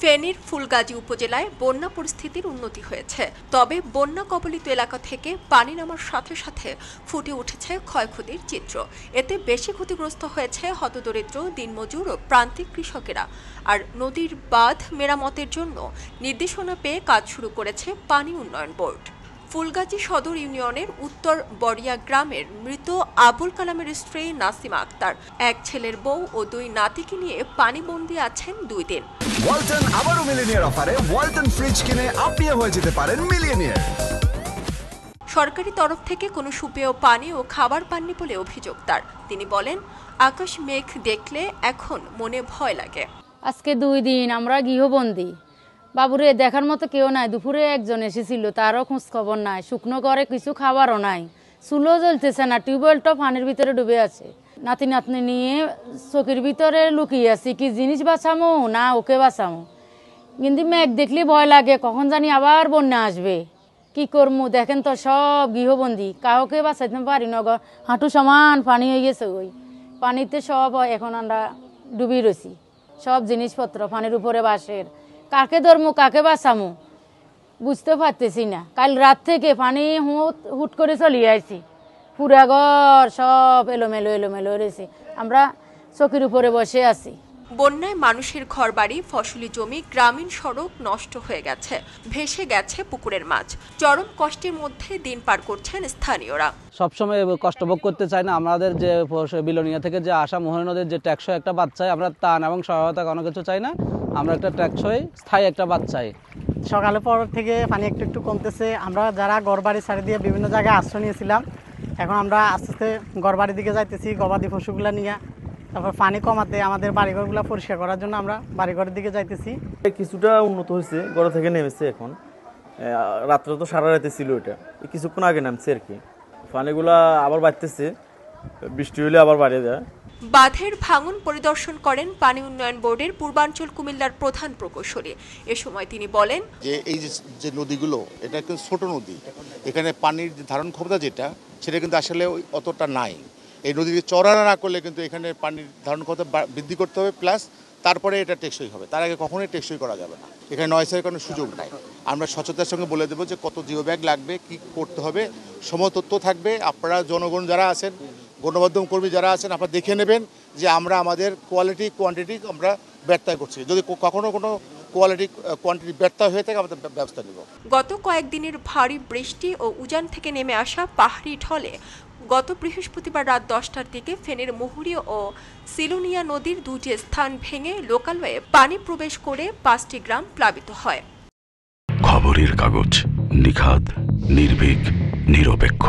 ফেনীর ফুলগাজী উপজেলায় বন্যা পরিস্থিতির উন্নতি হয়েছে, তবে বন্যা কবলিত এলাকা থেকে পানি নামার সাথে সাথে ফুটে উঠেছে ক্ষয়ক্ষতির চিত্র। এতে বেশি ক্ষতিগ্রস্ত হয়েছে হতদরিদ্র, দিনমজুর ও প্রান্তিক কৃষকেরা। আর নদীর বাঁধ মেরামতের জন্য নির্দেশনা পেয়ে কাজ শুরু করেছে পানি উন্নয়ন বোর্ড। ফুলগাজী সদর ইউনিয়নের উত্তর বড়িয়া গ্রামের মৃত আবুল কালামের স্ত্রী নাসিমা আক্তার এক ছেলের বউ ও দুই নাতিকে নিয়ে পানিবন্দী আছেন 2 দিন। ওয়ালটন আবারও মিলিয়নিয়ার অফারে ওয়ালটন ফ্রিজ কিনে আপনিও হয়ে যেতে পারেন মিলিয়নিয়ার। সরকারি তরফ থেকে কোনো সুপেয় পানি ও খাবার পাননি বলে অভিযোগ তার। তিনি বলেন, আকাশ মেঘ দেখলে এখন মনে ভয় লাগে। আজকে 2 দিন আমরা গৃহবন্দী, বাবুরে দেখার মতো কেউ নাই। দুপুরে একজন এসেছিল, তারও খোঁজ খবর নাই। শুকনো করে কিছু খাবারও নাই, চুলো জ্বলতেছে না, টিউবওয়েলটাও পানির ভিতরে ডুবে আছে। নাতি নাতনি নিয়ে চকির ভিতরে লুকিয়ে আছি, কি জিনিস বাঁচামো না ওকে বাঁচামো। কিন্তু মেঘ দেখলে ভয় লাগে, কখন জানি আবার বন্যা আসবে, কি করবো। দেখেন তো সব গৃহবন্দী, কাউকে বাঁচাইতে পারি না। হাঁটু সমান পানি হয়ে গেছে, ওই পানিতে সব এখন আমরা ডুবি রয়েছি। সব জিনিসপত্র পানির উপরে বাসের, কাকে ধরমু কাকে বাঁচামো বুঝতে পারতেছি না। কাল রাত থেকে পানি হুট করে চলিয়ে আসছি, পুরা ঘর সব এলোমেলো এলোমেলো রয়েছে, আমরা চকির উপরে বসে আছি। বন্যায় মানুষের ঘরবাড়ি, ফসলি জমি, গ্রামীণ সড়ক নষ্ট হয়ে গেছে, ভেসে গেছে পুকুরের মাছ। চরম কষ্টের মধ্যে দিন পার করছেন স্থানীয়রা। সবসময় কষ্ট ভোগ করতে চাই না। আমাদের যে বিলোনিয়া থেকে যে আসা মোহনী নদীর যে টেকসই একটা বাঁধ চাই, আমরা তা এবং সহায়তা কোনো কিছু চাই না, আমরা একটা টেকসই স্থায়ী একটা বাঁধ চাই। সকালের পর থেকে পানি একটু একটু কমতেছে। আমরা যারা ঘরবাড়ি ছাড়ি দিয়ে বিভিন্ন জায়গায় আশ্রয় নিয়েছিলাম, এখন আমরা আস্তে আস্তে ঘরবাড়ির দিকে যাইতেছি, গবাদি পশুগুলা নিয়ে। তারপর পানি কমাতে আমাদের বাড়িঘরগুলো পরিষ্কার করার জন্য আমরা বাড়িঘরের দিকে যাইতেছি। কিছুটা উন্নত হয়েছে, ঘর থেকে নেমেছে। এখন রাত্রে তো সারা রাতে ছিল, এটা কিছুক্ষণ আগে নামছে আর কি। পানিগুলা আবার বাড়তেছে, বৃষ্টি হলে আবার বাড়িয়ে দেয়। বাঁধের ভাঙন পরিদর্শন করেন পানি উন্নয়ন বোর্ডের পূর্বাঞ্চল কুমিল্লার প্রধান প্রকৌশলী। এ সময় তিনি বলেন, যে এই যে নদীগুলো, এটা কিন্তু ছোট নদী, এখানে পানির ধারণ ক্ষমতা যেটা সেটা কিন্তু আসলে অতটা নাই। এই নদীকে চড়া না করলে কিন্তু এখানে পানির ধারণ ক্ষমতা বৃদ্ধি করতে হবে, প্লাস তারপরে এটা টেকসই হবে। তার আগে কখনোই টেকসই করা যাবে না। এখানে নয়সের কোনো সুযোগ নাই। আমরা স্বচ্ছতার সঙ্গে বলে দেবো যে কত জিও ব্যাগ লাগবে, কি করতে হবে, সময় তথ্য থাকবে। আপনারা জনগণ যারা আছেন, গণমাধ্যম কর্মী যারা আছেন, আপনারা দেখে নেবেন যে আমরা আমাদের কোয়ালিটি কোয়ান্টিটি আমরা ব্যর্থ করছি। যদি কখনো কোনো কোয়ালিটি কোয়ান্টিটি ব্যর্থ হয়ে থাকে, আমাদের ব্যবস্থা নেব। গত কয়েকদিনের ভারী বৃষ্টি ও উজান থেকে নেমে আসা পাহাড়ি ঢলে গত বৃহস্পতিবার রাত 10টার দিকে ফেনীর মুহুরী ও সিলুনিয়া নদীর 2টি স্থান ভেঙে লোকালয়ে পানি প্রবেশ করে 5টি গ্রাম প্লাবিত হয়। খবরের কাগজ, নিখাত, নির্ভীক, নিরপেক্ষ।